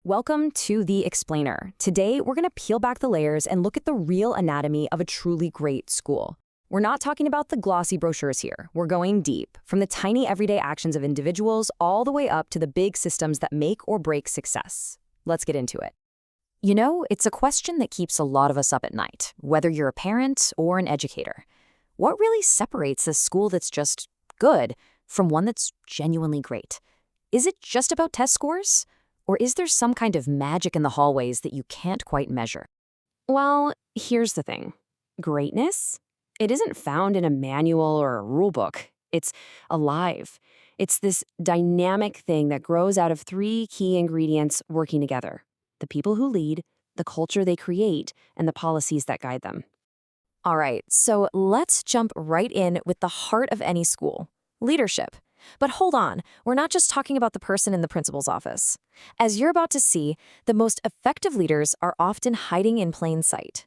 Welcome to The Explainer. Today, we're going to peel back the layers and look at the real anatomy of a truly great school. We're not talking about the glossy brochures here. We're going deep, from the tiny everyday actions of individuals all the way up to the big systems that make or break success. Let's get into it. You know, it's a question that keeps a lot of us up at night, whether you're a parent or an educator. What really separates a school that's just good from one that's genuinely great? Is it just about test scores? Or is there some kind of magic in the hallways that you can't quite measure? Well, here's the thing. Greatness? It isn't found in a manual or a rule book. It's alive. It's this dynamic thing that grows out of three key ingredients working together: the people who lead, the culture they create, and the policies that guide them. All right, so let's jump right in with the heart of any school: leadership. But hold on, we're not just talking about the person in the principal's office. As you're about to see, the most effective leaders are often hiding in plain sight.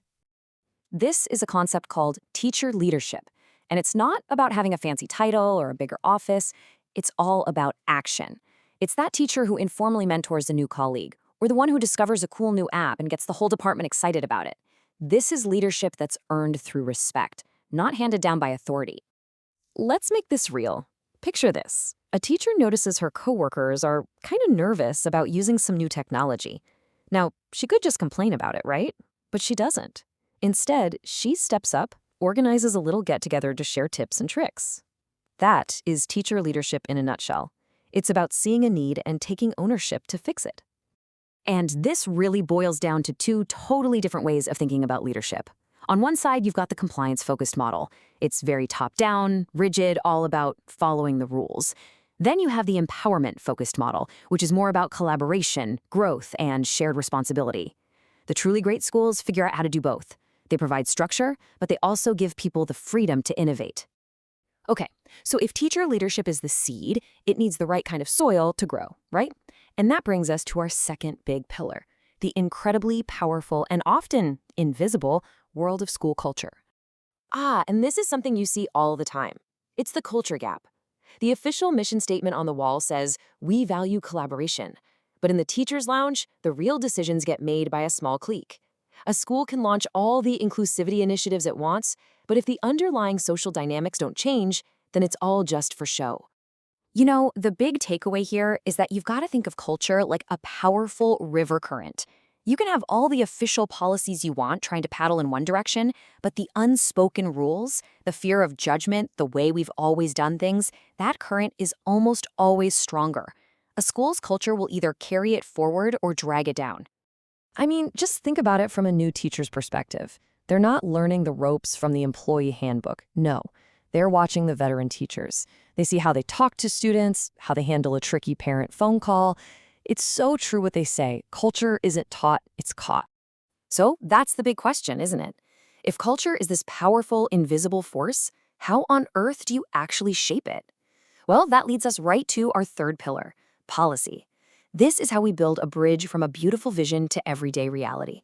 This is a concept called teacher leadership, and it's not about having a fancy title or a bigger office. It's all about action. It's that teacher who informally mentors a new colleague, or the one who discovers a cool new app and gets the whole department excited about it. This is leadership that's earned through respect, not handed down by authority. Let's make this real. Picture this. A teacher notices her coworkers are kind of nervous about using some new technology. Now, she could just complain about it, right? But she doesn't. Instead, she steps up, organizes a little get-together to share tips and tricks. That is teacher leadership in a nutshell. It's about seeing a need and taking ownership to fix it. And this really boils down to two totally different ways of thinking about leadership. On one side, you've got the compliance-focused model. It's very top-down, rigid, all about following the rules. Then you have the empowerment-focused model, which is more about collaboration, growth, and shared responsibility. The truly great schools figure out how to do both. They provide structure, but they also give people the freedom to innovate. Okay, so if teacher leadership is the seed, it needs the right kind of soil to grow, right? And that brings us to our second big pillar: the incredibly powerful and often invisible world of school culture. And this is something you see all the time. It's the culture gap. The official mission statement on the wall says, "We value collaboration." But in the teacher's lounge, the real decisions get made by a small clique. A school can launch all the inclusivity initiatives it wants, but if the underlying social dynamics don't change, then it's all just for show. You know, the big takeaway here is that you've got to think of culture like a powerful river current. You can have all the official policies you want trying to paddle in one direction, but the unspoken rules, the fear of judgment, the way we've always done things, that current is almost always stronger. A school's culture will either carry it forward or drag it down. I mean, just think about it from a new teacher's perspective. They're not learning the ropes from the employee handbook. No, they're watching the veteran teachers. They see how they talk to students, how they handle a tricky parent phone call. It's so true what they say: culture isn't taught, it's caught. So that's the big question, isn't it? If culture is this powerful, invisible force, how on earth do you actually shape it? Well, that leads us right to our third pillar: policy. This is how we build a bridge from a beautiful vision to everyday reality.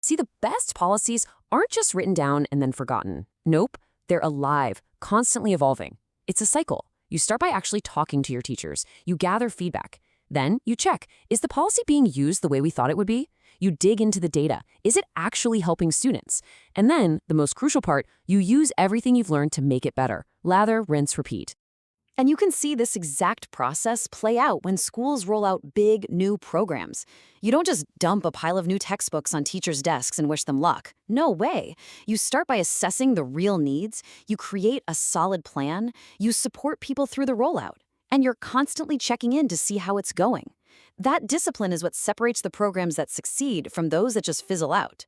See, the best policies aren't just written down and then forgotten. Nope, they're alive, constantly evolving. It's a cycle. You start by actually talking to your teachers. You gather feedback. Then you check, is the policy being used the way we thought it would be? You dig into the data. Is it actually helping students? And then, the most crucial part, you use everything you've learned to make it better. Lather, rinse, repeat. And you can see this exact process play out when schools roll out big, new programs. You don't just dump a pile of new textbooks on teachers' desks and wish them luck. No way. You start by assessing the real needs, you create a solid plan, you support people through the rollout, and you're constantly checking in to see how it's going. That discipline is what separates the programs that succeed from those that just fizzle out.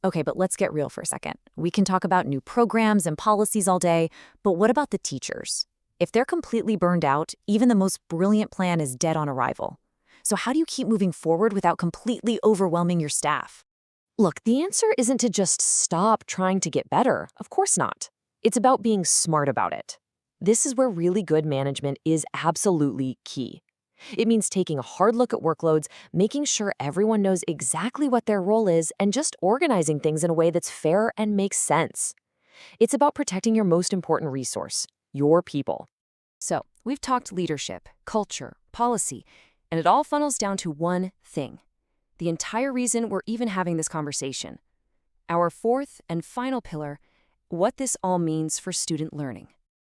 Okay, but let's get real for a second. We can talk about new programs and policies all day, but what about the teachers? If they're completely burned out, even the most brilliant plan is dead on arrival. So how do you keep moving forward without completely overwhelming your staff? Look, the answer isn't to just stop trying to get better. Of course not. It's about being smart about it. This is where really good management is absolutely key. It means taking a hard look at workloads, making sure everyone knows exactly what their role is, and just organizing things in a way that's fair and makes sense. It's about protecting your most important resource: your people. So, we've talked leadership, culture, policy, and it all funnels down to one thing: the entire reason we're even having this conversation. Our fourth and final pillar, what this all means for student learning.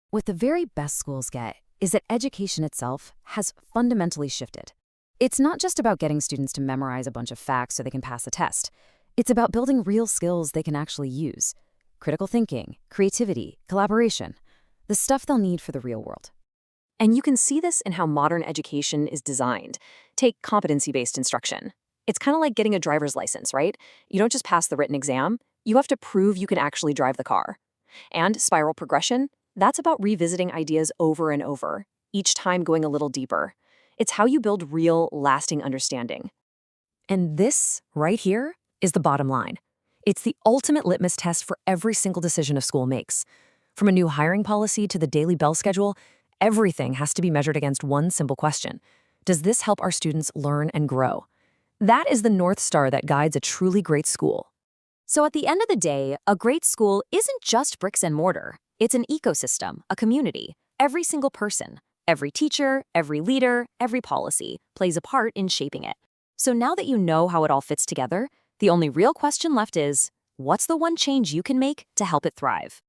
What the very best schools get is that education itself has fundamentally shifted. It's not just about getting students to memorize a bunch of facts so they can pass a test. It's about building real skills they can actually use. Critical thinking, creativity, collaboration, the stuff they'll need for the real world. And you can see this in how modern education is designed. Take competency-based instruction. It's kind of like getting a driver's license, right? You don't just pass the written exam, you have to prove you can actually drive the car. And spiral progression, that's about revisiting ideas over and over, each time going a little deeper. It's how you build real, lasting understanding. And this, right here, is the bottom line. It's the ultimate litmus test for every single decision a school makes. From a new hiring policy to the daily bell schedule, everything has to be measured against one simple question. Does this help our students learn and grow? That is the North Star that guides a truly great school. So at the end of the day, a great school isn't just bricks and mortar. It's an ecosystem, a community. Every single person, every teacher, every leader, every policy plays a part in shaping it. So now that you know how it all fits together, the only real question left is, what's the one change you can make to help it thrive?